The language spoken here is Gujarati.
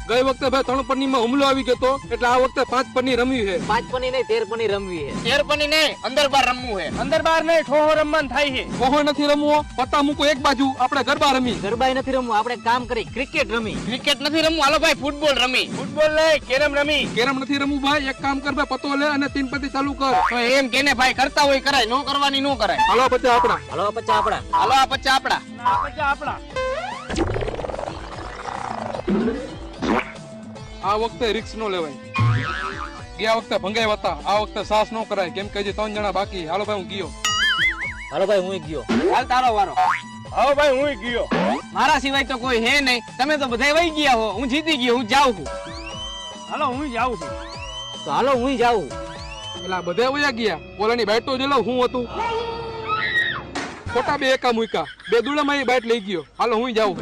ગઈ વખતે ભાઈ 3 પન્ની માં હુમલો આવી ગયો તો એટલે આ વખતે 5 પન્ની રમવી છે. 5 પન્ની નહીં 13 પન્ની રમવી છે. 13 પન્ની નહીં, અંદર બાર રમવું છે. અંદર બાર નહીં, ઠોહો રમવાનું થાય છે. કોહો નથી રમવો, પત્તા મૂકો એક બાજુ, આપણે ગરબા રમી. ગરબાય નથી રમવું, આપણે કામ કરી ક્રિકેટ રમી. ક્રિકેટ નથી રમવું, હાલો ભાઈ ફૂટબોલ રમી. ફૂટબોલ નહીં, કેરમ રમી. કેરમ નથી રમવું ભાઈ, એક કામ કર ભાઈ, પત્તો લે અને 3 પત્તી ચાલુ કર. તો એમ કેને ભાઈ, કરતા હોય કરાય, નો કરવાની નો કરાય. હાલો પછી આપણા હાલો પચ્ચા આપડા. હાલો આ પચ્ચા આપડા. ના પચા આપડા. આ વખતે રિસ્ક નો લેવાય. ગયા વખતે ભંગાઈ હતા, આ વખતે સાહસ નો કરાય, કેમ કે હજી 3 જણા બાકી. હાલો ભાઈ હું ગયો. હાલો ભાઈ હું ગયો. હાલ તારો વારો. હા ભાઈ હું ગયો. મારા સિવાય તો કોઈ હે નહીં, તમે તો બધા વહી ગયા હો. હું જીતી ગયો, હું જાઉં છું. હાલો હું જાઉં છું. તો હાલો હું જાઉં. પેલા બધા વયા ગયા, ઓલાની બાઈટ તો જોઈ લઉં હું હતું. ખોટા 2 એકા મૂક્યા, 2 દુડામાં એ બાઈટ લઈ ગયો. હાલો હું જાઉં.